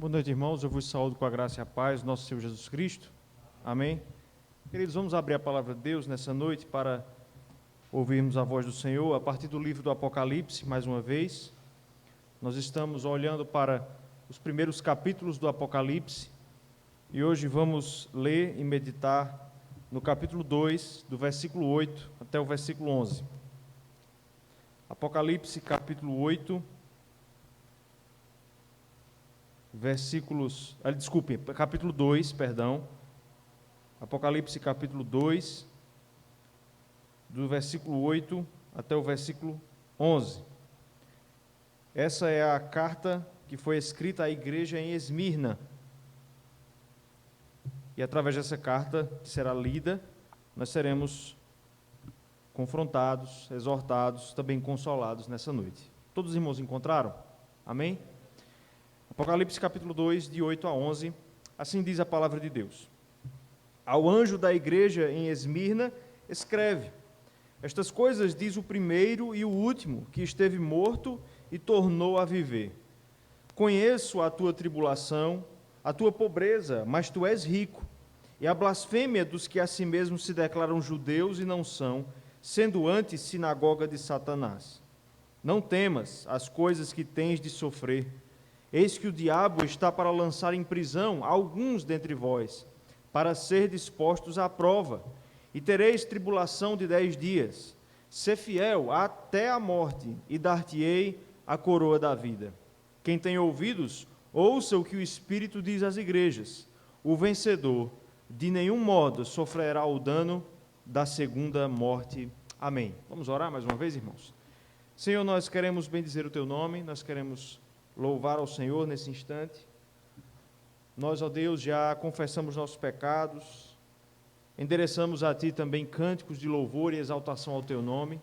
Boa noite, irmãos. Eu vos saúdo com a graça e a paz do nosso Senhor Jesus Cristo. Amém. Queridos, vamos abrir a palavra de Deus nessa noite para ouvirmos a voz do Senhor a partir do livro do Apocalipse, mais uma vez. Nós estamos olhando para os primeiros capítulos do Apocalipse e hoje vamos ler e meditar no capítulo 2, do versículo 8 até o versículo 11. Apocalipse, capítulo 8, capítulo 2, perdão. Apocalipse, capítulo 2, do versículo 8 até o versículo 11. Essa é a carta que foi escrita à igreja em Esmirna. E através dessa carta, que será lida, nós seremos confrontados, exortados, também consolados nessa noite. Todos os irmãos encontraram? Amém? Apocalipse capítulo 2, de 8 a 11, assim diz a palavra de Deus. Ao anjo da igreja em Esmirna, escreve: estas coisas diz o primeiro e o último, que esteve morto e tornou a viver. Conheço a tua tribulação, a tua pobreza, mas tu és rico, e a blasfêmia dos que a si mesmos se declaram judeus e não são, sendo antes sinagoga de Satanás. Não temas as coisas que tens de sofrer. Eis que o diabo está para lançar em prisão alguns dentre vós, para ser dispostos à prova, e tereis tribulação de 10 dias. Sê fiel até a morte, e dar-te-ei a coroa da vida. Quem tem ouvidos, ouça o que o Espírito diz às igrejas. O vencedor, de nenhum modo, sofrerá o dano da segunda morte. Amém. Vamos orar mais uma vez, irmãos? Senhor, nós queremos bendizer o teu nome, nós queremos louvar ao Senhor nesse instante. Nós, ó Deus, já confessamos nossos pecados, endereçamos a Ti também cânticos de louvor e exaltação ao Teu nome.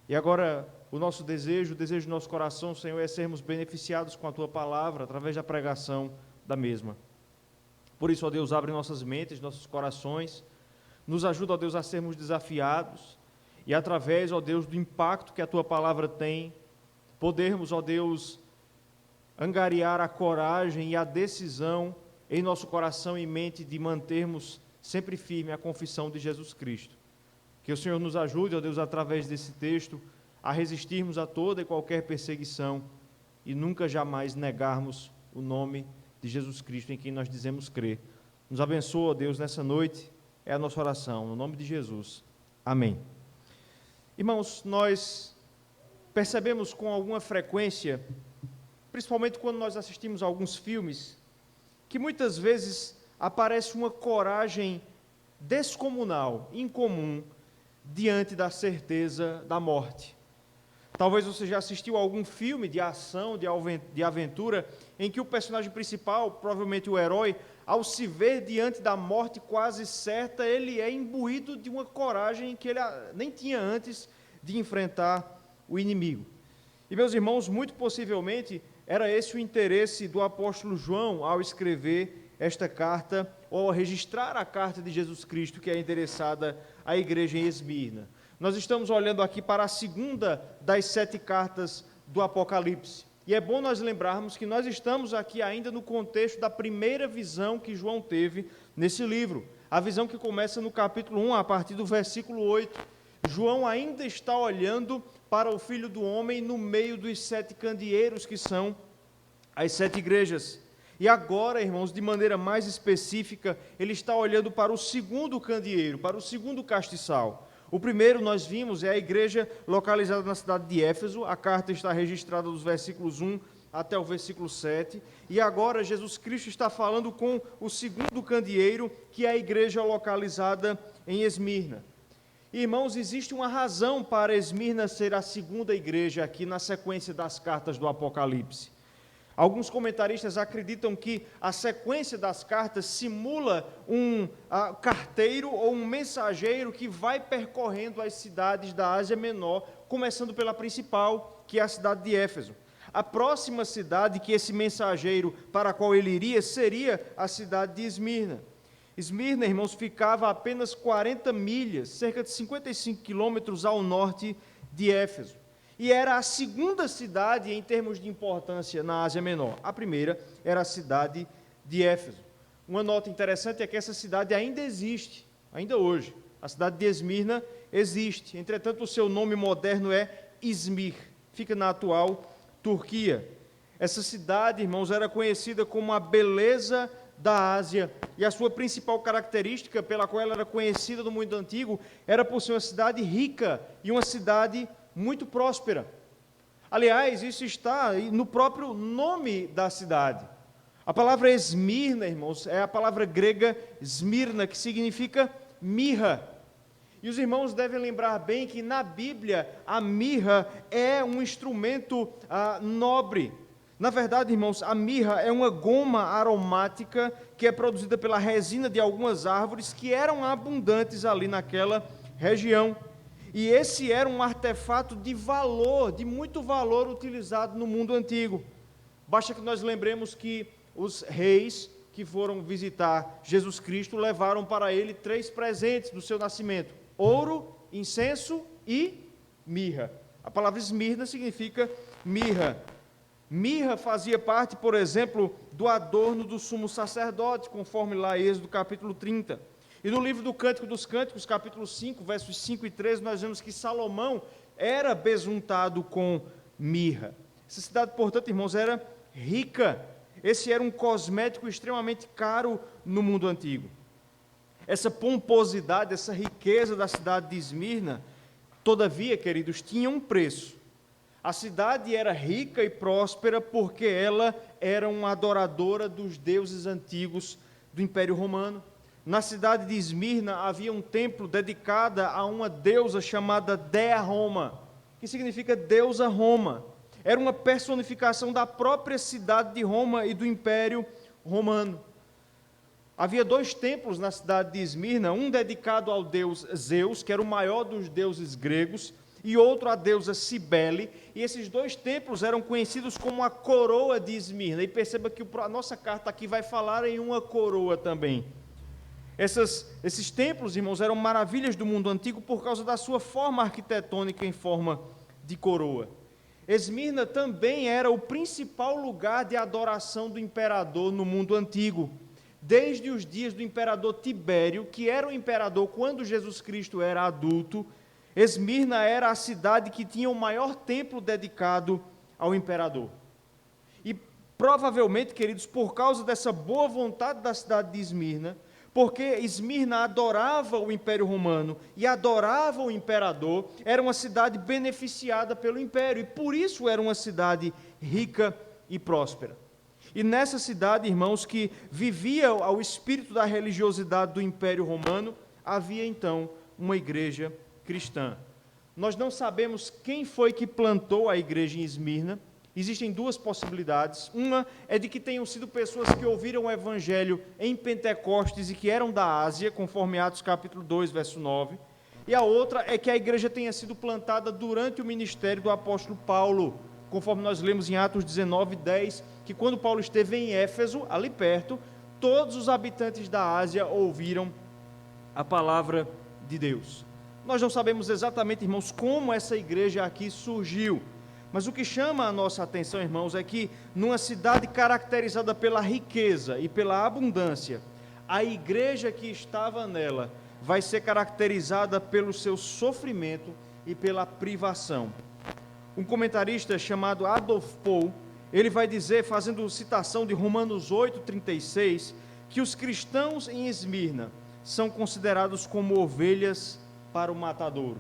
E agora, o nosso desejo, o desejo do nosso coração, Senhor, é sermos beneficiados com a Tua palavra, através da pregação da mesma. Por isso, ó Deus, abre nossas mentes, nossos corações, nos ajuda, ó Deus, a sermos desafiados, e através, ó Deus, do impacto que a Tua palavra tem, podermos, ó Deus, angariar a coragem e a decisão em nosso coração e mente de mantermos sempre firme a confissão de Jesus Cristo. Que o Senhor nos ajude, ó Deus, através desse texto, a resistirmos a toda e qualquer perseguição e nunca jamais negarmos o nome de Jesus Cristo em quem nós dizemos crer. Nos abençoa, ó Deus, nessa noite, é a nossa oração, no nome de Jesus. Amém. Irmãos, nós percebemos com alguma frequência, principalmente quando nós assistimos a alguns filmes, que muitas vezes aparece uma coragem descomunal, incomum, diante da certeza da morte. Talvez você já assistiu a algum filme de ação, de aventura, em que o personagem principal, provavelmente o herói, ao se ver diante da morte quase certa, ele é imbuído de uma coragem que ele nem tinha antes de enfrentar o inimigo. E, meus irmãos, muito possivelmente, era esse o interesse do apóstolo João ao escrever esta carta, ou ao registrar a carta de Jesus Cristo, que é endereçada à igreja em Esmirna. Nós estamos olhando aqui para a segunda das 7 cartas do Apocalipse. E é bom nós lembrarmos que nós estamos aqui ainda no contexto da primeira visão que João teve nesse livro. A visão que começa no capítulo 1, a partir do versículo 8. João ainda está olhando para o Filho do Homem no meio dos 7 candeeiros, que são as 7 igrejas. E agora, irmãos, de maneira mais específica, ele está olhando para o segundo candeeiro, para o segundo castiçal. O primeiro, nós vimos, é a igreja localizada na cidade de Éfeso. A carta está registrada dos versículos 1 até o versículo 7. E agora, Jesus Cristo está falando com o segundo candeeiro, que é a igreja localizada em Esmirna. Irmãos, existe uma razão para Esmirna ser a segunda igreja aqui na sequência das cartas do Apocalipse. Alguns comentaristas acreditam que a sequência das cartas simula um carteiro ou um mensageiro que vai percorrendo as cidades da Ásia Menor, começando pela principal, que é a cidade de Éfeso. A próxima cidade que esse mensageiro para a qual ele iria seria a cidade de Esmirna. Esmirna, irmãos, ficava a apenas 40 milhas, cerca de 55 quilômetros ao norte de Éfeso. e era a segunda cidade em termos de importância na Ásia Menor. A primeira era a cidade de Éfeso. Uma nota interessante é que essa cidade ainda existe, ainda hoje. A cidade de Esmirna existe, entretanto o seu nome moderno é Izmir, fica na atual Turquia. Essa cidade, irmãos, era conhecida como a beleza da Ásia, e a sua principal característica pela qual ela era conhecida no mundo antigo era por ser uma cidade rica e uma cidade muito próspera. Aliás, isso está no próprio nome da cidade. A palavra Esmirna, irmãos, é a palavra grega Smirna, que significa mirra. E os irmãos devem lembrar bem que na Bíblia a mirra é um instrumento nobre. Na verdade, irmãos, a mirra é uma goma aromática que é produzida pela resina de algumas árvores que eram abundantes ali naquela região. E esse era um artefato de valor, de muito valor utilizado no mundo antigo. Basta que nós lembremos que os reis que foram visitar Jesus Cristo levaram para ele 3 presentes do seu nascimento: ouro, incenso e mirra. A palavra Esmirna significa mirra. Mirra fazia parte, por exemplo, do adorno do sumo sacerdote, conforme lá Êxodo capítulo 30. E no livro do Cântico dos Cânticos, capítulo 5, versos 5 e 13, nós vemos que Salomão era besuntado com mirra. Essa cidade, portanto, irmãos, era rica. Esse era um cosmético extremamente caro no mundo antigo. Essa pomposidade, essa riqueza da cidade de Esmirna, todavia, queridos, tinha um preço. A cidade era rica e próspera porque ela era uma adoradora dos deuses antigos do Império Romano. Na cidade de Esmirna havia um templo dedicado a uma deusa chamada Dea Roma, que significa deusa Roma. Era uma personificação da própria cidade de Roma e do Império Romano. Havia 2 templos na cidade de Esmirna, um dedicado ao deus Zeus, que era o maior dos deuses gregos, e outro à deusa Cibele, e esses 2 templos eram conhecidos como a coroa de Esmirna. E perceba que a nossa carta aqui vai falar em uma coroa também. Esses templos, irmãos, eram maravilhas do mundo antigo por causa da sua forma arquitetônica em forma de coroa. Esmirna também era o principal lugar de adoração do imperador no mundo antigo. Desde os dias do imperador Tibério, que era o imperador quando Jesus Cristo era adulto, Esmirna era a cidade que tinha o maior templo dedicado ao imperador. E provavelmente, queridos, por causa dessa boa vontade da cidade de Esmirna, porque Esmirna adorava o Império Romano e adorava o imperador, era uma cidade beneficiada pelo império, e por isso era uma cidade rica e próspera. E nessa cidade, irmãos, que vivia ao espírito da religiosidade do Império Romano, havia então uma igreja cristã. Nós não sabemos quem foi que plantou a igreja em Esmirna. Existem 2 possibilidades. Uma é de que tenham sido pessoas que ouviram o evangelho em Pentecostes e que eram da Ásia, conforme Atos capítulo 2, verso 9. E a outra é que a igreja tenha sido plantada durante o ministério do apóstolo Paulo, conforme nós lemos em Atos 19, 10, que quando Paulo esteve em Éfeso, ali perto, todos os habitantes da Ásia ouviram a palavra de Deus. Nós não sabemos exatamente, irmãos, como essa igreja aqui surgiu, mas o que chama a nossa atenção, irmãos, é que numa cidade caracterizada pela riqueza e pela abundância, a igreja que estava nela vai ser caracterizada pelo seu sofrimento e pela privação. Um comentarista chamado Adolf Paul, ele vai dizer, fazendo citação de Romanos 8:36, que os cristãos em Esmirna são considerados como ovelhas para o matadouro.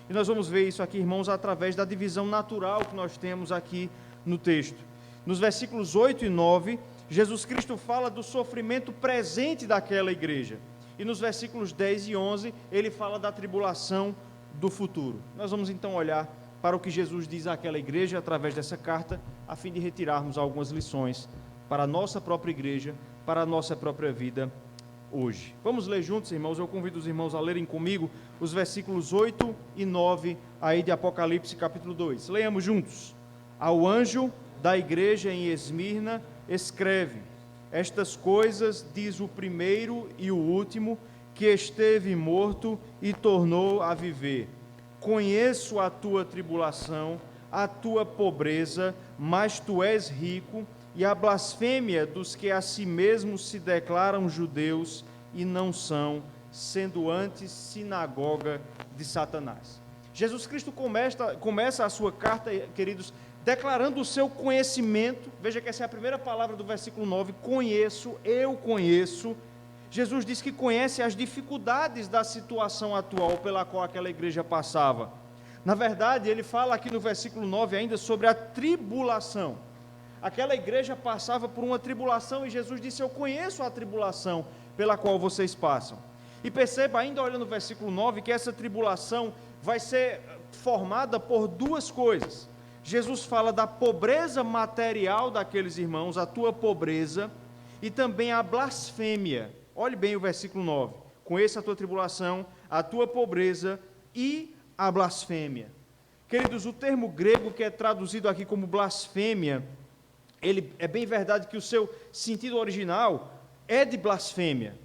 E nós vamos ver isso aqui, irmãos, através da divisão natural que nós temos aqui no texto. Nos versículos 8 e 9, Jesus Cristo fala do sofrimento presente daquela igreja. E nos versículos 10 e 11, ele fala da tribulação do futuro. Nós vamos então olhar para o que Jesus diz àquela igreja através dessa carta, a fim de retirarmos algumas lições para a nossa própria igreja, para a nossa própria vida hoje. Vamos ler juntos, irmãos. Eu convido os irmãos a lerem comigo os versículos 8 e 9 aí de Apocalipse capítulo 2. Leiamos juntos. Ao anjo da igreja em Esmirna escreve: estas coisas diz o primeiro e o último, que esteve morto e tornou a viver. Conheço a tua tribulação, a tua pobreza, mas tu és rico, e a blasfêmia dos que a si mesmos se declaram judeus e não são, sendo antes sinagoga de Satanás. Jesus Cristo começa a sua carta, queridos, declarando o seu conhecimento. Veja que essa é a primeira palavra do versículo 9, conheço, eu conheço. Jesus diz que conhece as dificuldades da situação atual pela qual aquela igreja passava. Na verdade, ele fala aqui no versículo 9 ainda sobre a tribulação. Aquela igreja passava por uma tribulação e Jesus disse, eu conheço a tribulação pela qual vocês passam. E perceba, ainda olhando no versículo 9, que essa tribulação vai ser formada por duas coisas. Jesus fala da pobreza material daqueles irmãos, a tua pobreza, e também a blasfêmia. Olhe bem o versículo 9. Conheça a tua tribulação, a tua pobreza e a blasfêmia. Queridos, o termo grego que é traduzido aqui como blasfêmia, ele é bem verdade que o seu sentido original é de blasfêmia,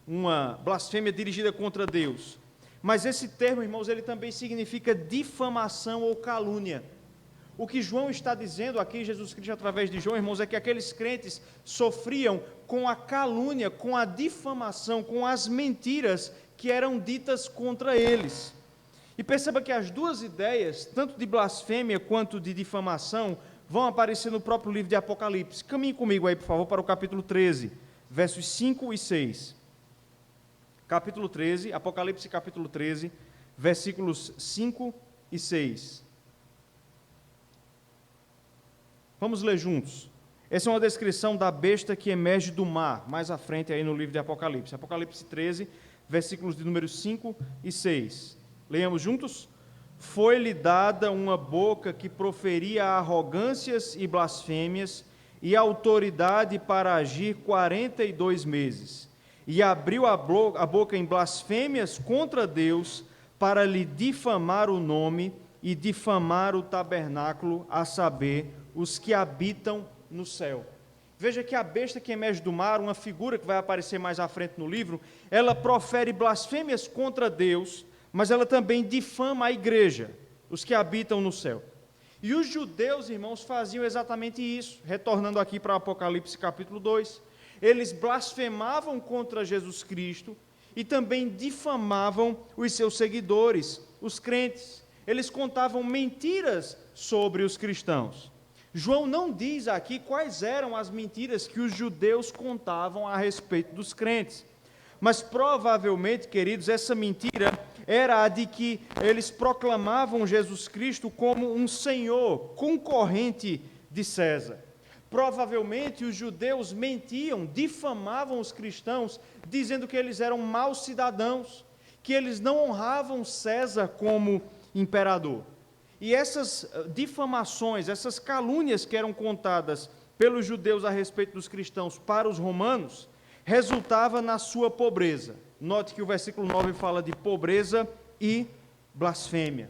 uma blasfêmia dirigida contra Deus. Mas esse termo, irmãos, ele também significa difamação ou calúnia. O que João está dizendo aqui, Jesus Cristo através de João, irmãos, é que aqueles crentes sofriam com a calúnia, com a difamação, com as mentiras que eram ditas contra eles. E perceba que as duas ideias, tanto de blasfêmia quanto de difamação, vão aparecer no próprio livro de Apocalipse. Caminhe comigo aí, por favor, para o capítulo 13, versos 5 e 6. Capítulo 13, Apocalipse capítulo 13, versículos 5 e 6. Vamos ler juntos. Essa é uma descrição da besta que emerge do mar, mais à frente aí no livro de Apocalipse. Apocalipse 13, versículos de número 5 e 6. Leamos juntos? Foi-lhe dada uma boca que proferia arrogâncias e blasfêmias, e autoridade para agir 42 meses. E abriu a boca em blasfêmias contra Deus, para lhe difamar o nome e difamar o tabernáculo, a saber, os que habitam no céu. Veja que a besta que emerge do mar, uma figura que vai aparecer mais à frente no livro, ela profere blasfêmias contra Deus, mas ela também difama a igreja, os que habitam no céu. E os judeus, irmãos, faziam exatamente isso, retornando aqui para Apocalipse capítulo 2. Eles blasfemavam contra Jesus Cristo e também difamavam os seus seguidores, os crentes. Eles contavam mentiras sobre os cristãos. João não diz aqui quais eram as mentiras que os judeus contavam a respeito dos crentes. Mas provavelmente, queridos, essa mentira era a de que eles proclamavam Jesus Cristo como um senhor concorrente de César. Provavelmente os judeus mentiam, difamavam os cristãos, dizendo que eles eram maus cidadãos, que eles não honravam César como imperador. E essas difamações, essas calúnias que eram contadas pelos judeus a respeito dos cristãos para os romanos, resultava na sua pobreza. Note que o versículo 9 fala de pobreza e blasfêmia.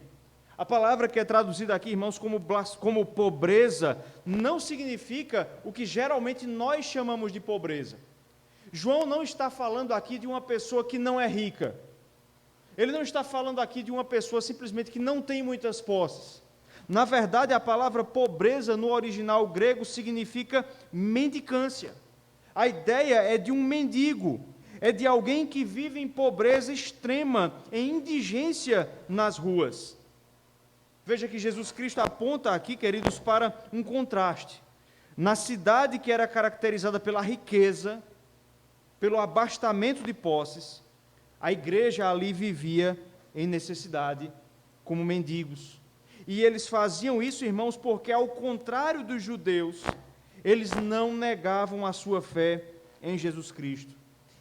A palavra que é traduzida aqui, irmãos, como pobreza, não significa o que geralmente nós chamamos de pobreza. João não está falando aqui de uma pessoa que não é rica. Ele não está falando aqui de uma pessoa simplesmente que não tem muitas posses. Na verdade, a palavra pobreza no original grego significa mendicância. A ideia é de um mendigo, é de alguém que vive em pobreza extrema, em indigência nas ruas. Veja que Jesus Cristo aponta aqui, queridos, para um contraste. Na cidade que era caracterizada pela riqueza, pelo abastamento de posses, a igreja ali vivia em necessidade, como mendigos. E eles faziam isso, irmãos, porque, ao contrário dos judeus, eles não negavam a sua fé em Jesus Cristo.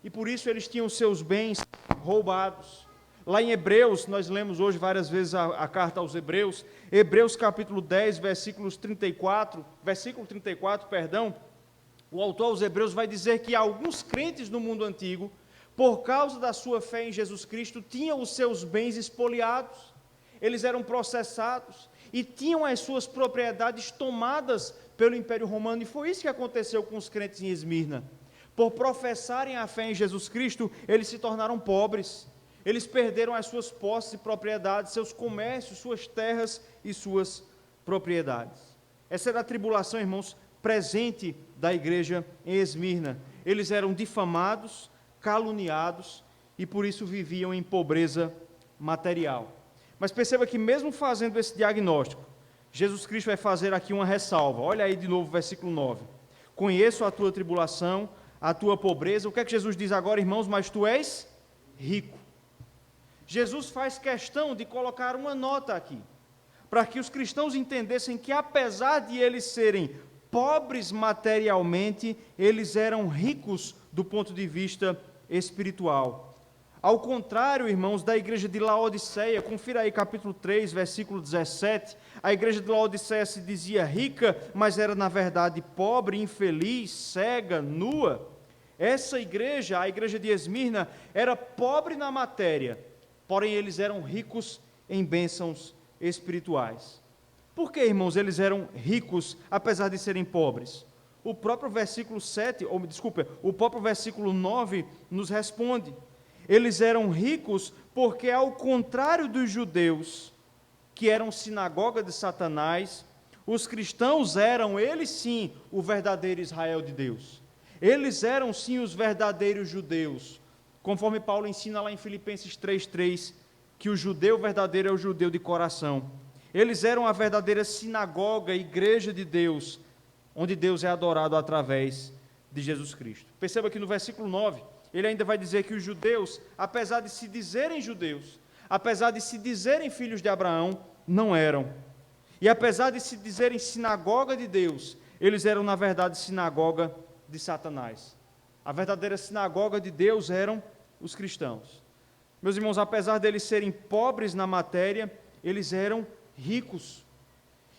E por isso eles tinham seus bens roubados. Lá em Hebreus, nós lemos hoje várias vezes a carta aos Hebreus, Hebreus capítulo 10, versículo 34, o autor aos Hebreus vai dizer que alguns crentes no mundo antigo, por causa da sua fé em Jesus Cristo, tinham os seus bens expoliados, eles eram processados e tinham as suas propriedades tomadas pelo Império Romano, e foi isso que aconteceu com os crentes em Esmirna. Por professarem a fé em Jesus Cristo, eles se tornaram pobres, eles perderam as suas posses e propriedades, seus comércios, suas terras e suas propriedades. Essa era a tribulação, irmãos, presente da igreja em Esmirna. Eles eram difamados, caluniados e por isso viviam em pobreza material. Mas perceba que mesmo fazendo esse diagnóstico, Jesus Cristo vai fazer aqui uma ressalva. Olha aí de novo o versículo 9. Conheço a tua tribulação, a tua pobreza. O que é que Jesus diz agora, irmãos? Mas tu és rico. Jesus faz questão de colocar uma nota aqui, para que os cristãos entendessem que apesar de eles serem pobres materialmente, eles eram ricos do ponto de vista espiritual. Ao contrário, irmãos, da igreja de Laodiceia, confira aí capítulo 3, versículo 17, a igreja de Laodiceia se dizia rica, mas era na verdade pobre, infeliz, cega, nua. Essa igreja, a igreja de Esmirna, era pobre na matéria, porém eles eram ricos em bênçãos espirituais. Por que, irmãos, eles eram ricos, apesar de serem pobres? O próprio versículo 9 nos responde. Eles eram ricos porque, ao contrário dos judeus, que eram sinagoga de Satanás, os cristãos eram, eles sim, o verdadeiro Israel de Deus. Eles eram sim os verdadeiros judeus, conforme Paulo ensina lá em Filipenses 3:3, que o judeu verdadeiro é o judeu de coração. Eles eram a verdadeira sinagoga, igreja de Deus, onde Deus é adorado através de Jesus Cristo. Perceba que no versículo 9, ele ainda vai dizer que os judeus, apesar de se dizerem judeus, apesar de se dizerem filhos de Abraão, não eram. E apesar de se dizerem sinagoga de Deus, eles eram na verdade sinagoga de Satanás. A verdadeira sinagoga de Deus eram os cristãos. Meus irmãos, apesar deles serem pobres na matéria, eles eram ricos.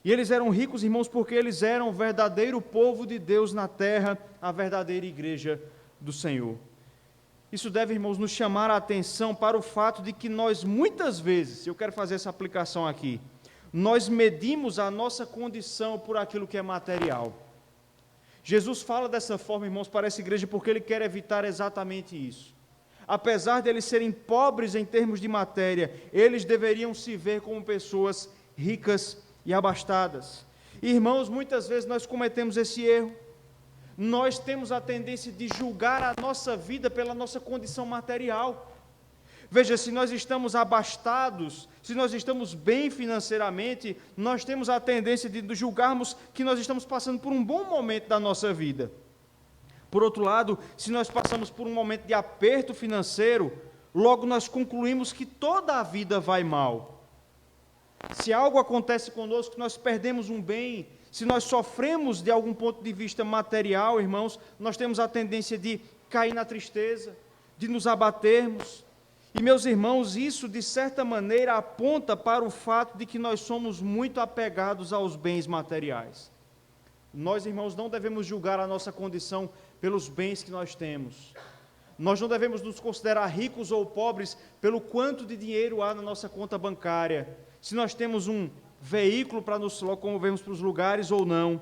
E eles eram ricos, irmãos, porque eles eram o verdadeiro povo de Deus na terra, a verdadeira igreja do Senhor. Isso deve, irmãos, nos chamar a atenção para o fato de que nós, muitas vezes, eu quero fazer essa aplicação aqui, nós medimos a nossa condição por aquilo que é material. Jesus fala dessa forma, irmãos, para essa igreja porque ele quer evitar exatamente isso. Apesar de eles serem pobres em termos de matéria, eles deveriam se ver como pessoas ricas e abastadas. Irmãos, muitas vezes nós cometemos esse erro. Nós temos a tendência de julgar a nossa vida pela nossa condição material. Veja, se nós estamos abastados, se nós estamos bem financeiramente, nós temos a tendência de julgarmos que nós estamos passando por um bom momento da nossa vida. Por outro lado, se nós passamos por um momento de aperto financeiro, logo nós concluímos que toda a vida vai mal. Se algo acontece conosco, nós perdemos um bem, se nós sofremos de algum ponto de vista material, irmãos, nós temos a tendência de cair na tristeza, de nos abatermos. E, meus irmãos, isso, de certa maneira, aponta para o fato de que nós somos muito apegados aos bens materiais. Nós, irmãos, não devemos julgar a nossa condição pelos bens que nós temos. Nós não devemos nos considerar ricos ou pobres pelo quanto de dinheiro há na nossa conta bancária, se nós temos um veículo para nos locomovermos para os lugares ou não.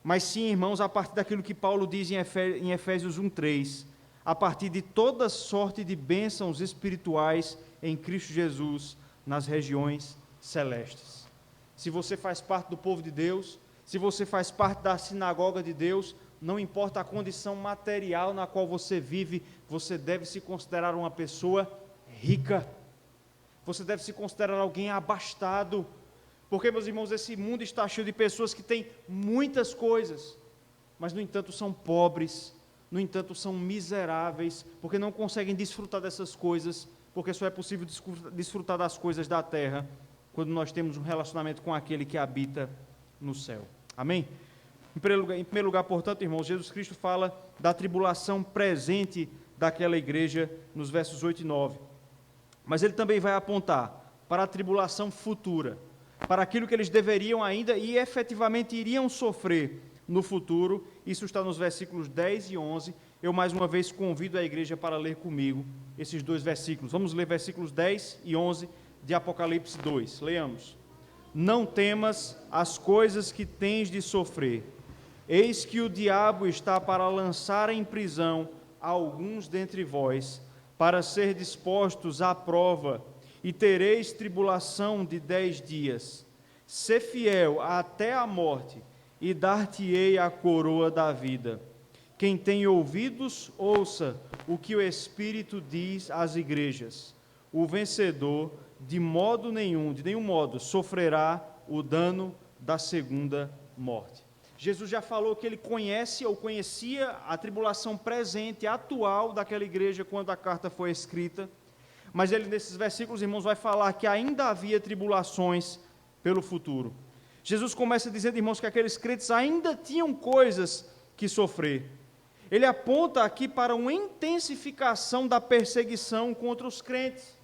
Mas sim, irmãos, a partir daquilo que Paulo diz em Efésios 1:3, a partir de toda sorte de bênçãos espirituais em Cristo Jesus nas regiões celestes. Se você faz parte do povo de Deus, se você faz parte da sinagoga de Deus, não importa a condição material na qual você vive, você deve se considerar uma pessoa rica. Você deve se considerar alguém abastado. Porque, meus irmãos, esse mundo está cheio de pessoas que têm muitas coisas, mas, no entanto, são pobres, no entanto, são miseráveis, porque não conseguem desfrutar dessas coisas, porque só é possível desfrutar das coisas da terra quando nós temos um relacionamento com aquele que habita no céu. Amém? Em primeiro lugar, portanto, irmãos, Jesus Cristo fala da tribulação presente daquela igreja nos versos 8 e 9. Mas ele também vai apontar para a tribulação futura, para aquilo que eles deveriam ainda e efetivamente iriam sofrer no futuro. Isso está nos versículos 10 e 11. Eu mais uma vez convido a igreja para ler comigo esses dois versículos. Vamos ler versículos 10 e 11 de Apocalipse 2. Leamos. Não temas as coisas que tens de sofrer. Eis que o diabo está para lançar em prisão alguns dentre vós, para ser dispostos à prova, e tereis tribulação de 10 dias. Sê fiel até a morte, e dar-te-ei a coroa da vida. Quem tem ouvidos, ouça o que o Espírito diz às igrejas. O vencedor, de nenhum modo, sofrerá o dano da segunda morte. Jesus já falou que ele conhece ou conhecia a tribulação presente, atual daquela igreja quando a carta foi escrita, mas ele nesses versículos, irmãos, vai falar que ainda havia tribulações pelo futuro. Jesus começa dizendo, irmãos, que aqueles crentes ainda tinham coisas que sofrer. Ele aponta aqui para uma intensificação da perseguição contra os crentes.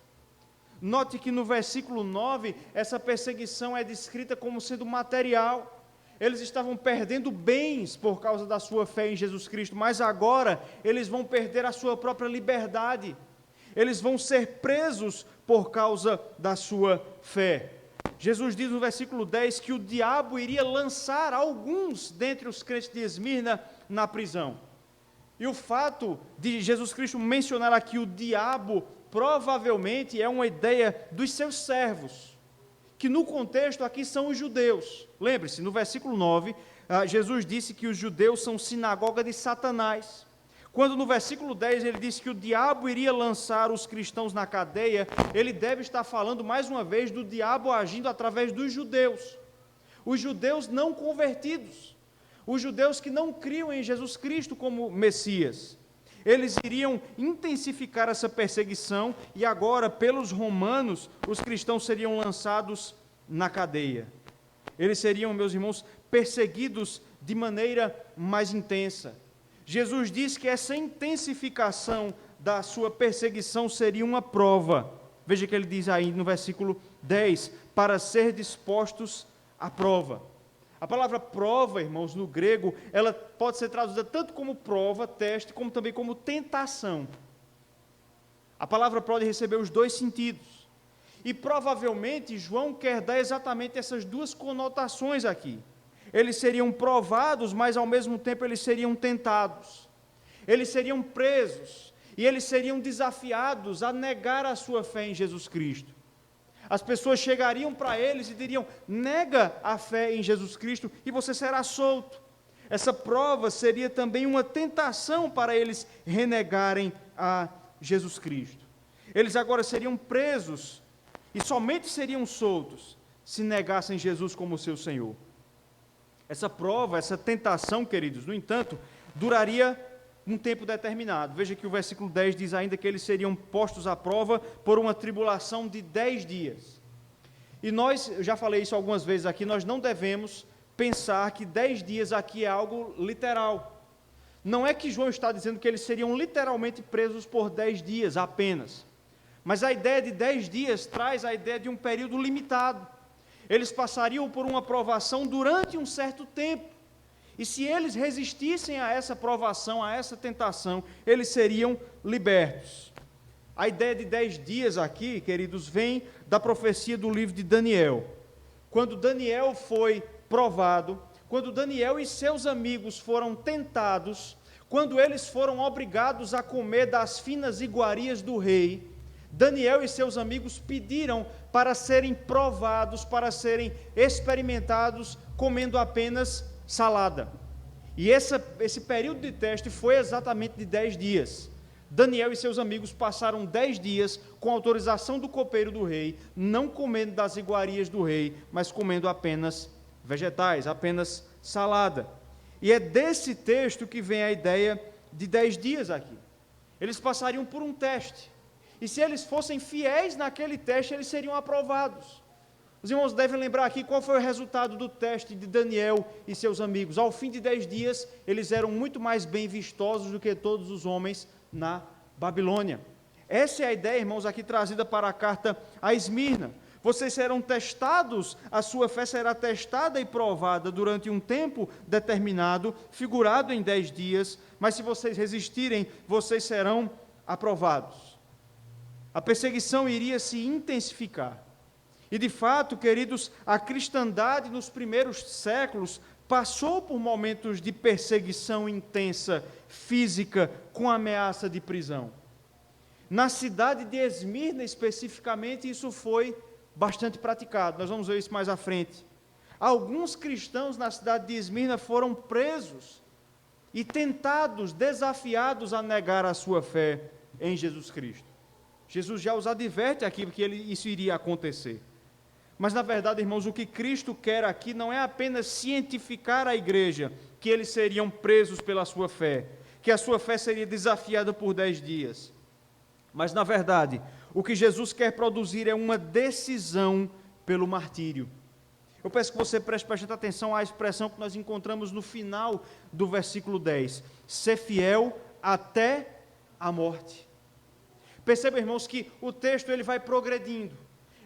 Note que no versículo 9, essa perseguição é descrita como sendo material. Eles estavam perdendo bens por causa da sua fé em Jesus Cristo, mas agora eles vão perder a sua própria liberdade. Eles vão ser presos por causa da sua fé. Jesus diz no versículo 10 que o diabo iria lançar alguns dentre os crentes de Esmirna na prisão. E o fato de Jesus Cristo mencionar aqui o diabo, provavelmente é uma ideia dos seus servos, que no contexto aqui são os judeus. Lembre-se, no versículo 9, Jesus disse que os judeus são sinagoga de Satanás. Quando no versículo 10 ele disse que o diabo iria lançar os cristãos na cadeia, ele deve estar falando mais uma vez do diabo agindo através dos judeus. Os judeus não convertidos. Os judeus que não criam em Jesus Cristo como Messias, eles iriam intensificar essa perseguição e agora, pelos romanos, os cristãos seriam lançados na cadeia. Eles seriam, meus irmãos, perseguidos de maneira mais intensa. Jesus diz que essa intensificação da sua perseguição seria uma prova. Veja que ele diz aí no versículo 10, para ser dispostos à prova. A palavra prova, irmãos, no grego, ela pode ser traduzida tanto como prova, teste, como também como tentação. A palavra pode receber os dois sentidos. E provavelmente João quer dar exatamente essas duas conotações aqui. Eles seriam provados, mas ao mesmo tempo eles seriam tentados. Eles seriam presos e eles seriam desafiados a negar a sua fé em Jesus Cristo. As pessoas chegariam para eles e diriam, nega a fé em Jesus Cristo e você será solto. Essa prova seria também uma tentação para eles renegarem a Jesus Cristo. Eles agora seriam presos e somente seriam soltos se negassem Jesus como seu Senhor. Essa prova, essa tentação, queridos, no entanto, duraria um tempo determinado. Veja que o versículo 10 diz ainda que eles seriam postos à prova por uma tribulação de 10 dias. E nós, eu já falei isso algumas vezes aqui, nós não devemos pensar que 10 dias aqui é algo literal. Não é que João está dizendo que eles seriam literalmente presos por 10 dias apenas. Mas a ideia de 10 dias traz a ideia de um período limitado. Eles passariam por uma provação durante um certo tempo. E se eles resistissem a essa provação, a essa tentação, eles seriam libertos. A ideia de 10 dias aqui, queridos, vem da profecia do livro de Daniel. Quando Daniel foi provado, quando Daniel e seus amigos foram tentados, quando eles foram obrigados a comer das finas iguarias do rei, Daniel e seus amigos pediram para serem provados, para serem experimentados, comendo apenas salada. E esse período de teste foi exatamente de 10 dias. Daniel e seus amigos passaram 10 dias com autorização do copeiro do rei, não comendo das iguarias do rei, mas comendo apenas vegetais, apenas salada. E é desse texto que vem a ideia de 10 dias aqui. Eles passariam por um teste. E se eles fossem fiéis naquele teste, eles seriam aprovados. Os irmãos devem lembrar aqui qual foi o resultado do teste de Daniel e seus amigos. Ao fim de 10 dias, eles eram muito mais bem vistosos do que todos os homens na Babilônia. Essa é a ideia, irmãos, aqui trazida para a carta a Esmirna. Vocês serão testados, a sua fé será testada e provada durante um tempo determinado, figurado em 10 dias, mas se vocês resistirem, vocês serão aprovados. A perseguição iria se intensificar. E de fato, queridos, a cristandade nos primeiros séculos passou por momentos de perseguição intensa, física, com ameaça de prisão. Na cidade de Esmirna, especificamente, isso foi bastante praticado. Nós vamos ver isso mais à frente. Alguns cristãos na cidade de Esmirna foram presos e tentados, desafiados a negar a sua fé em Jesus Cristo. Jesus já os adverte aqui que isso iria acontecer. Mas, na verdade, irmãos, o que Cristo quer aqui não é apenas cientificar a igreja que eles seriam presos pela sua fé, que a sua fé seria desafiada por 10 dias. Mas, na verdade, o que Jesus quer produzir é uma decisão pelo martírio. Eu peço que você preste bastante atenção à expressão que nós encontramos no final do versículo 10. Ser fiel até a morte. Perceba, irmãos, que o texto ele vai progredindo.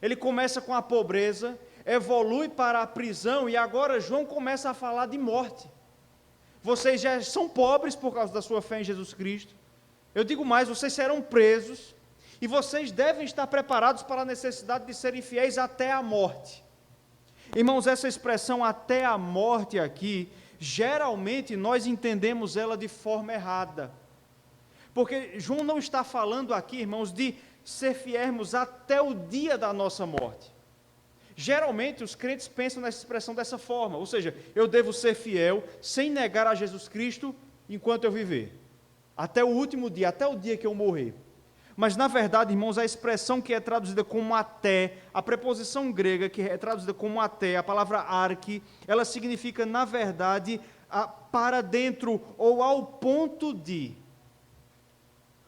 Ele começa com a pobreza, evolui para a prisão e agora João começa a falar de morte. Vocês já são pobres por causa da sua fé em Jesus Cristo. Eu digo mais, vocês serão presos e vocês devem estar preparados para a necessidade de serem fiéis até a morte. Irmãos, essa expressão até a morte aqui, geralmente nós entendemos ela de forma errada. Porque João não está falando aqui, irmãos, de ser fiéis até o dia da nossa morte. Geralmente os crentes pensam nessa expressão dessa forma, ou seja, eu devo ser fiel sem negar a Jesus Cristo enquanto eu viver. Até o último dia, até o dia que eu morrer. Mas, na verdade, irmãos, a expressão que é traduzida como até, a preposição grega que é traduzida como até, a palavra arque, ela significa, na verdade, para dentro ou ao ponto de.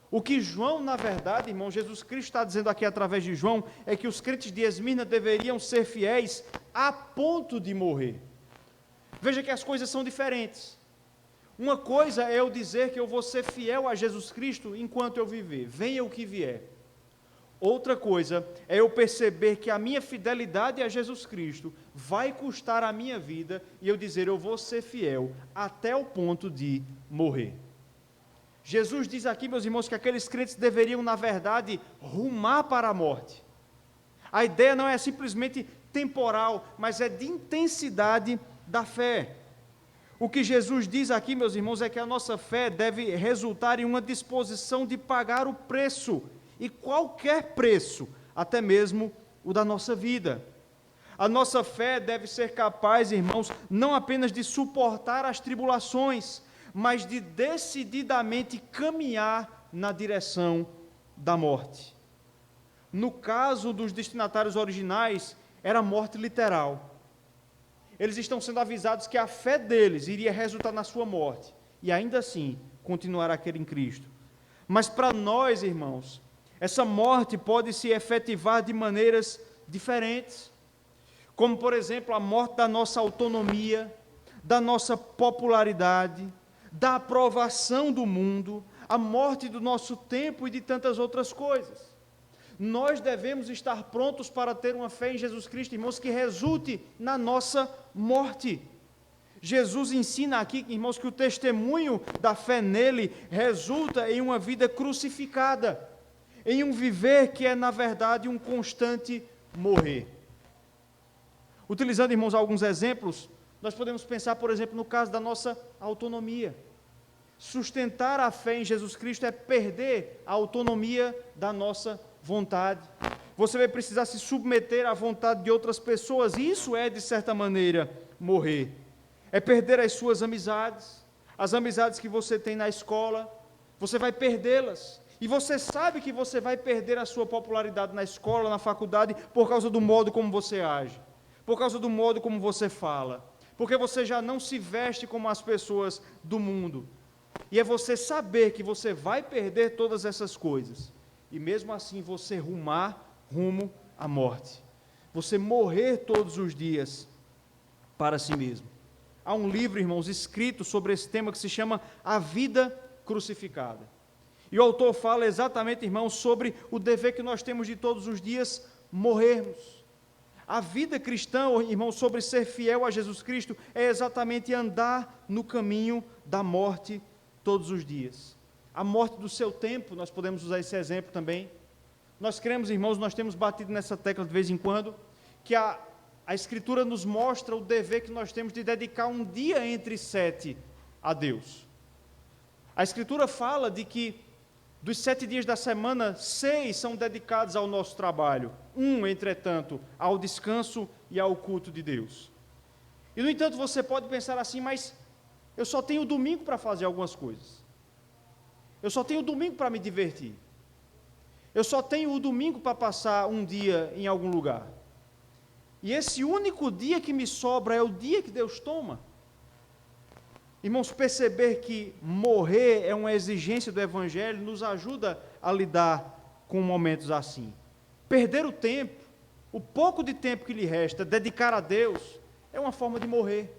O que João, na verdade, irmão, Jesus Cristo está dizendo aqui através de João, é que os crentes de Esmirna deveriam ser fiéis a ponto de morrer. Veja que as coisas são diferentes. Uma coisa é eu dizer que eu vou ser fiel a Jesus Cristo enquanto eu viver, venha o que vier. Outra coisa é eu perceber que a minha fidelidade a Jesus Cristo vai custar a minha vida e eu dizer eu vou ser fiel até o ponto de morrer. Jesus diz aqui, meus irmãos, que aqueles crentes deveriam, na verdade, rumar para a morte. A ideia não é simplesmente temporal, mas é de intensidade da fé. O que Jesus diz aqui, meus irmãos, é que a nossa fé deve resultar em uma disposição de pagar o preço, e qualquer preço, até mesmo o da nossa vida. A nossa fé deve ser capaz, irmãos, não apenas de suportar as tribulações, mas de decididamente caminhar na direção da morte. No caso dos destinatários originais, era morte literal. Eles estão sendo avisados que a fé deles iria resultar na sua morte, e ainda assim, continuar a crer em Cristo. Mas para nós, irmãos, essa morte pode se efetivar de maneiras diferentes, como, por exemplo, a morte da nossa autonomia, da nossa popularidade, da aprovação do mundo, a morte do nosso tempo e de tantas outras coisas. Nós devemos estar prontos para ter uma fé em Jesus Cristo, irmãos, que resulte na nossa morte. Jesus ensina aqui, irmãos, que o testemunho da fé nele resulta em uma vida crucificada, em um viver que é, na verdade, um constante morrer. Utilizando, irmãos, alguns exemplos, nós podemos pensar, por exemplo, no caso da nossa autonomia. Sustentar a fé em Jesus Cristo é perder a autonomia da nossa vontade. Você vai precisar se submeter à vontade de outras pessoas, e isso é, de certa maneira, morrer. É perder as suas amizades, as amizades que você tem na escola, você vai perdê-las. E você sabe que você vai perder a sua popularidade na escola, na faculdade, por causa do modo como você age, por causa do modo como você fala, porque você já não se veste como as pessoas do mundo. E é você saber que você vai perder todas essas coisas, e mesmo assim você rumar rumo à morte, você morrer todos os dias para si mesmo. Há um livro, irmãos, escrito sobre esse tema que se chama A Vida Crucificada. E o autor fala exatamente, irmãos, sobre o dever que nós temos de todos os dias morrermos. A vida cristã, irmãos, sobre ser fiel a Jesus Cristo, é exatamente andar no caminho da morte todos os dias. A morte do seu tempo, nós podemos usar esse exemplo também. Nós cremos, irmãos, nós temos batido nessa tecla de vez em quando, que a Escritura nos mostra o dever que nós temos de dedicar um dia entre 7 a Deus. A Escritura fala de que dos 7 dias da semana, 6 são dedicados ao nosso trabalho, entretanto, ao descanso e ao culto de Deus. E, no entanto, você pode pensar assim, mas eu só tenho domingo para fazer algumas coisas. Eu só tenho domingo para me divertir. Eu só tenho o domingo para passar um dia em algum lugar. E esse único dia que me sobra é o dia que Deus toma. Irmãos, perceber que morrer é uma exigência do Evangelho nos ajuda a lidar com momentos assim. Perder o tempo, o pouco de tempo que lhe resta, dedicar a Deus, é uma forma de morrer.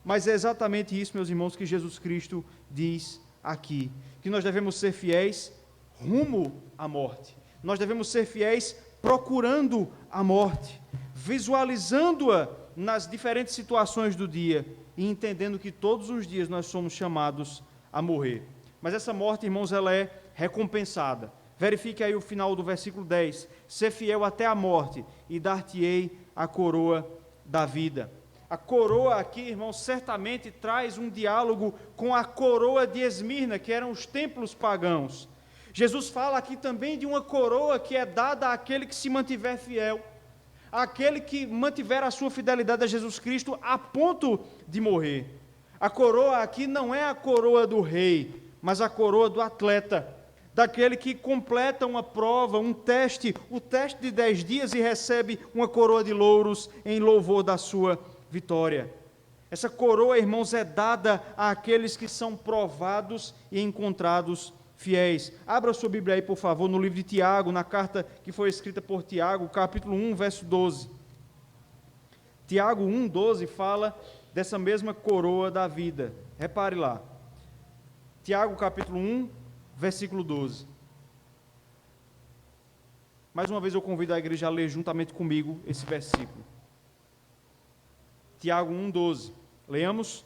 Mas é exatamente isso, meus irmãos, que Jesus Cristo diz aqui, que nós devemos ser fiéis rumo à morte. Nós devemos ser fiéis procurando a morte, visualizando-a nas diferentes situações do dia e entendendo que todos os dias nós somos chamados a morrer. Mas essa morte, irmãos, ela é recompensada. Verifique aí o final do versículo 10. Ser fiel até a morte e dar-te-ei a coroa da vida. A coroa aqui, irmãos, certamente traz um diálogo com a coroa de Esmirna, que eram os templos pagãos. Jesus fala aqui também de uma coroa que é dada àquele que se mantiver fiel, àquele que mantiver a sua fidelidade a Jesus Cristo a ponto de morrer. A coroa aqui não é a coroa do rei, mas a coroa do atleta, daquele que completa uma prova, um teste, o teste de 10 dias e recebe uma coroa de louros em louvor da sua vitória. Essa coroa, irmãos, é dada àqueles que são provados e encontrados fiéis. Abra sua Bíblia aí, por favor, no livro de Tiago, na carta que foi escrita por Tiago, capítulo 1, verso 12. Tiago 1, 12 fala dessa mesma coroa da vida. Repare lá. Tiago, capítulo 1, versículo 12. Mais uma vez eu convido a igreja a ler juntamente comigo esse versículo. Tiago 1,12, leamos: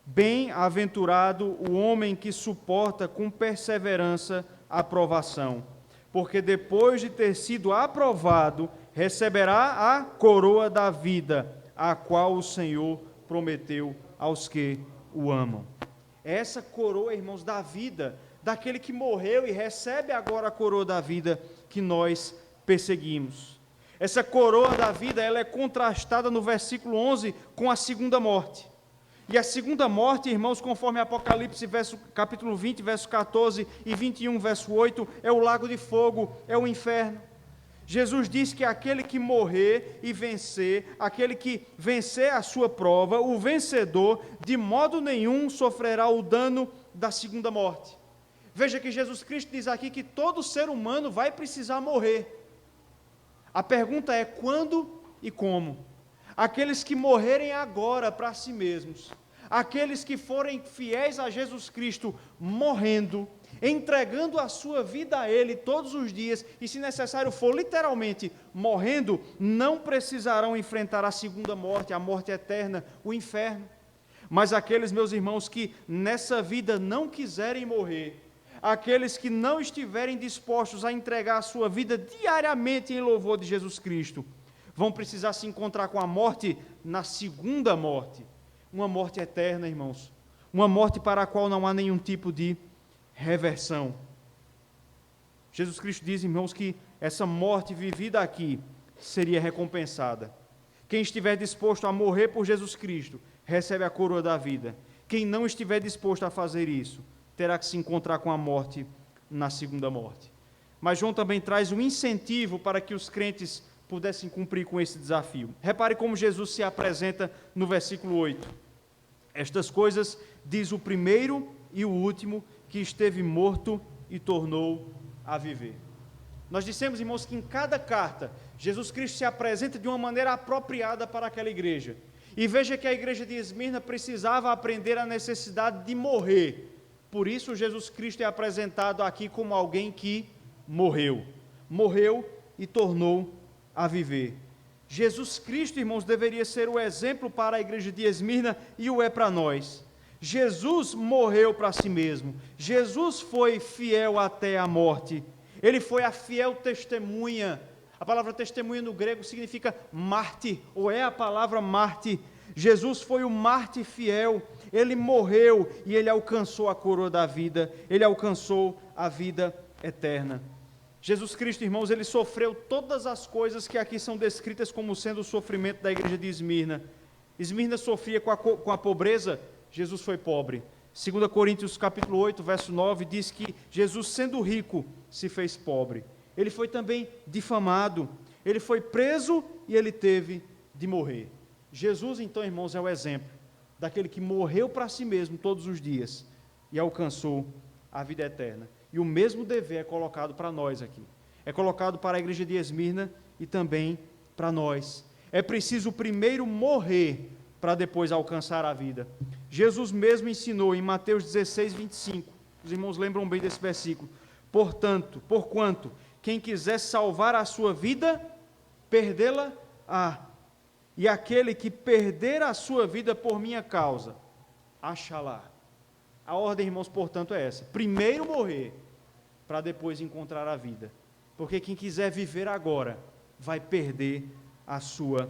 bem-aventurado o homem que suporta com perseverança a provação, porque depois de ter sido aprovado, receberá a coroa da vida, a qual o Senhor prometeu aos que o amam. Essa coroa, irmãos, da vida, daquele que morreu e recebe agora a coroa da vida que nós perseguimos. Essa coroa da vida, ela é contrastada no versículo 11 com a segunda morte. E a segunda morte, irmãos, conforme Apocalipse, capítulo 20, verso 14 e 21, verso 8, é o lago de fogo, é o inferno. Jesus diz que aquele que morrer e vencer, aquele que vencer a sua prova, o vencedor, de modo nenhum sofrerá o dano da segunda morte. Veja que Jesus Cristo diz aqui que todo ser humano vai precisar morrer. A pergunta é quando e como. Aqueles que morrerem agora para si mesmos, aqueles que forem fiéis a Jesus Cristo, morrendo, entregando a sua vida a Ele todos os dias, e se necessário for literalmente morrendo, não precisarão enfrentar a segunda morte, a morte eterna, o inferno. Mas aqueles, meus irmãos, que nessa vida não quiserem morrer, aqueles que não estiverem dispostos a entregar a sua vida diariamente em louvor de Jesus Cristo, vão precisar se encontrar com a morte na segunda morte, uma morte eterna, irmãos, uma morte para a qual não há nenhum tipo de reversão. Jesus Cristo diz, irmãos, que essa morte vivida aqui seria recompensada. Quem estiver disposto a morrer por Jesus Cristo, recebe a coroa da vida. Quem não estiver disposto a fazer isso, terá que se encontrar com a morte na segunda morte. Mas João também traz um incentivo para que os crentes pudessem cumprir com esse desafio. Repare como Jesus se apresenta no versículo 8. Estas coisas diz o primeiro e o último, que esteve morto e tornou a viver. Nós dissemos, irmãos, que em cada carta, Jesus Cristo se apresenta de uma maneira apropriada para aquela igreja. E veja que a igreja de Esmirna precisava aprender a necessidade de morrer. Por isso, Jesus Cristo é apresentado aqui como alguém que morreu. Morreu e tornou a viver. Jesus Cristo, irmãos, deveria ser o exemplo para a igreja de Esmirna e o é para nós. Jesus morreu para si mesmo. Jesus foi fiel até a morte. Ele foi a fiel testemunha. A palavra testemunha no grego significa mártir, ou é a palavra mártir. Jesus foi o mártir fiel. Ele morreu e ele alcançou a coroa da vida. Ele alcançou a vida eterna. Jesus Cristo, irmãos, ele sofreu todas as coisas que aqui são descritas como sendo o sofrimento da igreja de Esmirna. Esmirna sofria com a pobreza, Jesus foi pobre. 2 Coríntios capítulo 8, verso 9, diz que Jesus, sendo rico, se fez pobre. Ele foi também difamado, ele foi preso e ele teve de morrer. Jesus, então, irmãos, é o exemplo daquele que morreu para si mesmo todos os dias e alcançou a vida eterna. E o mesmo dever é colocado para nós aqui. É colocado para a igreja de Esmirna e também para nós. É preciso primeiro morrer para depois alcançar a vida. Jesus mesmo ensinou em Mateus 16, 25. Os irmãos lembram bem desse versículo. Porquanto, quem quiser salvar a sua vida, perdê-la-á. E aquele que perder a sua vida por minha causa, achará. A ordem, irmãos, portanto, é essa. Primeiro morrer, para depois encontrar a vida. Porque quem quiser viver agora, vai perder a sua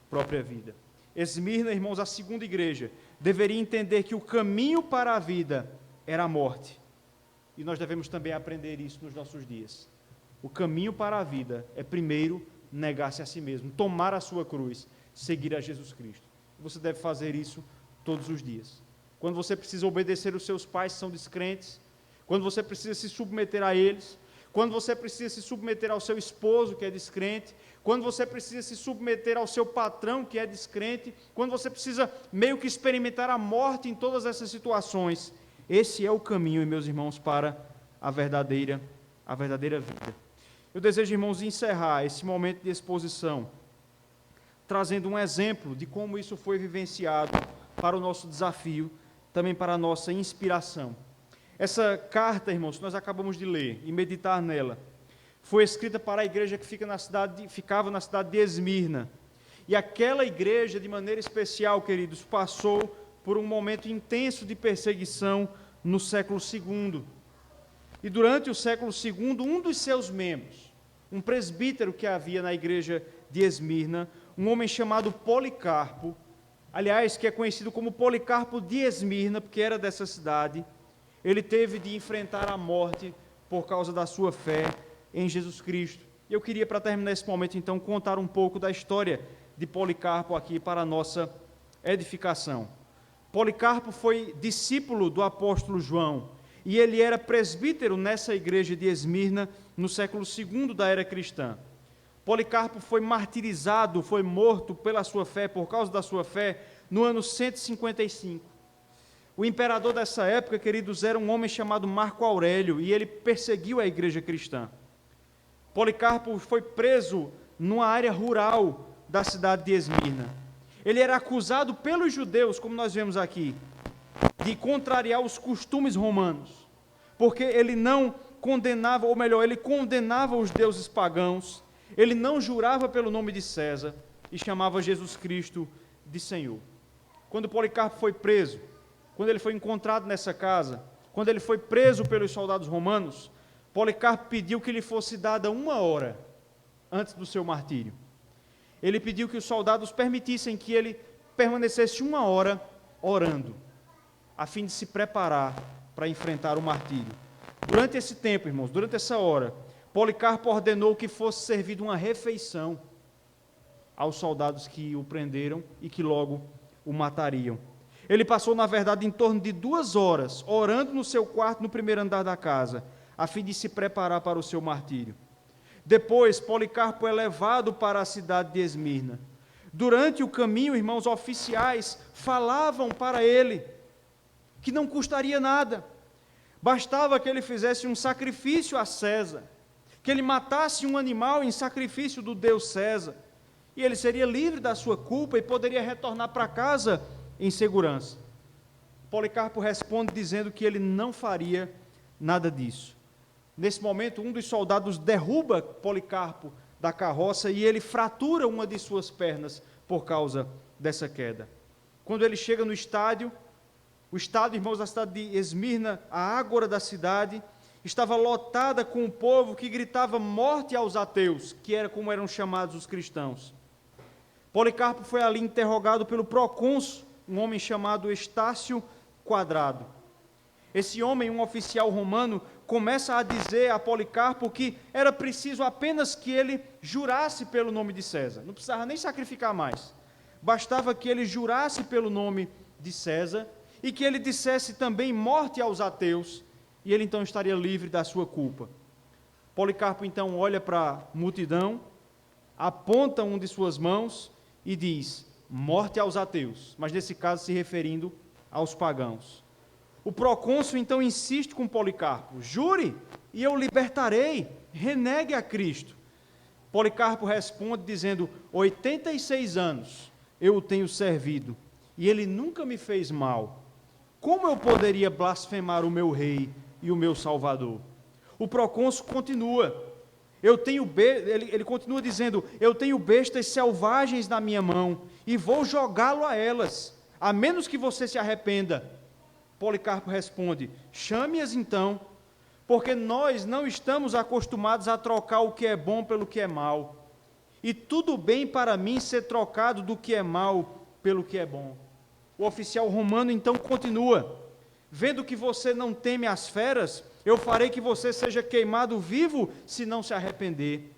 própria vida. Esmirna, irmãos, a segunda igreja, deveria entender que o caminho para a vida era a morte. E nós devemos também aprender isso nos nossos dias. O caminho para a vida é primeiro negar-se a si mesmo, tomar a sua cruz, seguir a Jesus Cristo. Você deve fazer isso todos os dias. Quando você precisa obedecer os seus pais que são descrentes, quando você precisa se submeter a eles, quando você precisa se submeter ao seu esposo que é descrente, quando você precisa se submeter ao seu patrão que é descrente, quando você precisa meio que experimentar a morte em todas essas situações, esse é o caminho, meus irmãos, para a verdadeira vida. Eu desejo, irmãos, encerrar esse momento de exposição trazendo um exemplo de como isso foi vivenciado para o nosso desafio, também para a nossa inspiração. Essa carta, irmãos, que nós acabamos de ler e meditar nela, foi escrita para a igreja que ficava na cidade de Esmirna. E aquela igreja, de maneira especial, queridos, passou por um momento intenso de perseguição no século II. E durante o século II, um dos seus membros, um presbítero que havia na igreja de Esmirna, um homem chamado Policarpo, aliás, que é conhecido como Policarpo de Esmirna, porque era dessa cidade, ele teve de enfrentar a morte por causa da sua fé em Jesus Cristo. Eu queria, para terminar esse momento, então, contar um pouco da história de Policarpo aqui para a nossa edificação. Policarpo foi discípulo do apóstolo João, e ele era presbítero nessa igreja de Esmirna no século II da era cristã. Policarpo foi martirizado, foi morto pela sua fé, por causa da sua fé, no ano 155. O imperador dessa época, queridos, era um homem chamado Marco Aurélio, e ele perseguiu a igreja cristã. Policarpo foi preso numa área rural da cidade de Esmirna. Ele era acusado pelos judeus, como nós vemos aqui, de contrariar os costumes romanos, porque ele não condenava, ou melhor, ele condenava os deuses pagãos, ele não jurava pelo nome de César e chamava Jesus Cristo de Senhor. Quando Policarpo foi preso, quando ele foi encontrado nessa casa, quando ele foi preso pelos soldados romanos, Policarpo pediu que lhe fosse dada 1 hora antes do seu martírio. Ele pediu que os soldados permitissem que ele permanecesse 1 hora orando, a fim de se preparar para enfrentar o martírio. Durante esse tempo, irmãos, durante essa hora, Policarpo ordenou que fosse servida uma refeição aos soldados que o prenderam e que logo o matariam. Ele passou, na verdade, em torno de 2 horas, orando no seu quarto, no primeiro andar da casa, a fim de se preparar para o seu martírio. Depois, Policarpo é levado para a cidade de Esmirna. Durante o caminho, irmãos, oficiais falavam para ele que não custaria nada, bastava que ele fizesse um sacrifício a César, que ele matasse um animal em sacrifício do Deus César, e ele seria livre da sua culpa e poderia retornar para casa em segurança. Policarpo responde dizendo que ele não faria nada disso. Nesse momento, um dos soldados derruba Policarpo da carroça e ele fratura uma de suas pernas por causa dessa queda. Quando ele chega no estádio, o estádio, irmãos, da cidade de Esmirna, a ágora da cidade, estava lotada com o povo que gritava morte aos ateus, que era como eram chamados os cristãos. Policarpo foi ali interrogado pelo procônsul, um homem chamado Estácio Quadrado. Esse homem, um oficial romano, começa a dizer a Policarpo que era preciso apenas que ele jurasse pelo nome de César, não precisava nem sacrificar mais, bastava que ele jurasse pelo nome de César e que ele dissesse também morte aos ateus, e ele então estaria livre da sua culpa. Policarpo então olha para a multidão, aponta um de suas mãos e diz: morte aos ateus, mas nesse caso se referindo aos pagãos. O procônsul então insiste com Policarpo: jure e eu libertarei, renegue a Cristo. Policarpo responde dizendo: 86 anos eu o tenho servido e ele nunca me fez mal. Como eu poderia blasfemar o meu rei e o meu salvador? O procônsul continua, ele continua dizendo: eu tenho bestas selvagens na minha mão e vou jogá-lo a elas, a menos que você se arrependa. Policarpo responde: chame-as então, porque nós não estamos acostumados a trocar o que é bom pelo que é mal, e tudo bem para mim ser trocado do que é mal pelo que é bom. O oficial romano então continua: vendo que você não teme as feras, eu farei que você seja queimado vivo se não se arrepender.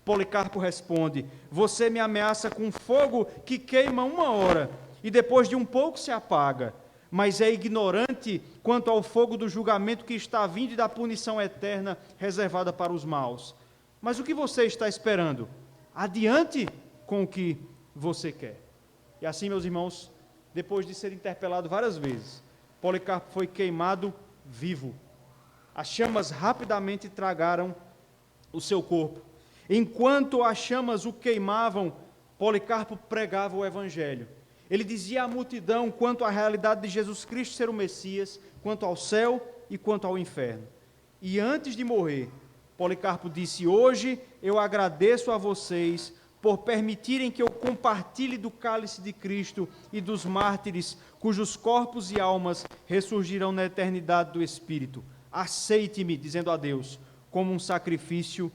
Policarpo responde: você me ameaça com fogo que queima 1 hora e depois de um pouco se apaga, mas é ignorante quanto ao fogo do julgamento que está vindo e da punição eterna reservada para os maus. Mas o que você está esperando? Adiante com o que você quer. E assim, meus irmãos, depois de ser interpelado várias vezes, Policarpo foi queimado vivo. As chamas rapidamente tragaram o seu corpo. Enquanto as chamas o queimavam, Policarpo pregava o Evangelho. Ele dizia à multidão quanto à realidade de Jesus Cristo ser o Messias, quanto ao céu e quanto ao inferno. E antes de morrer, Policarpo disse: hoje eu agradeço a vocês por permitirem que eu compartilhe do cálice de Cristo e dos mártires, cujos corpos e almas ressurgirão na eternidade do Espírito. Aceite-me, dizendo a Deus, como um sacrifício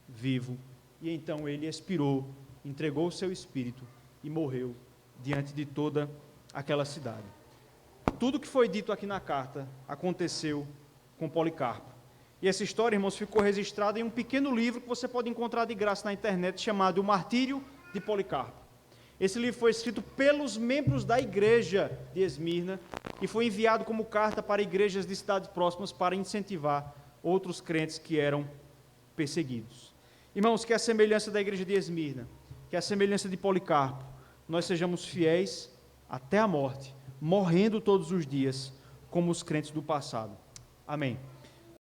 vivo. E então ele expirou, entregou o seu espírito e morreu diante de toda aquela cidade. Tudo que foi dito aqui na carta aconteceu com Policarpo. E essa história, irmãos, ficou registrada em um pequeno livro que você pode encontrar de graça na internet, chamado O Martírio de Policarpo. Esse livro foi escrito pelos membros da igreja de Esmirna e foi enviado como carta para igrejas de cidades próximas para incentivar outros crentes que eram perseguidos. Irmãos, que a semelhança da igreja de Esmirna, que a semelhança de Policarpo, nós sejamos fiéis até a morte, morrendo todos os dias, como os crentes do passado. Amém.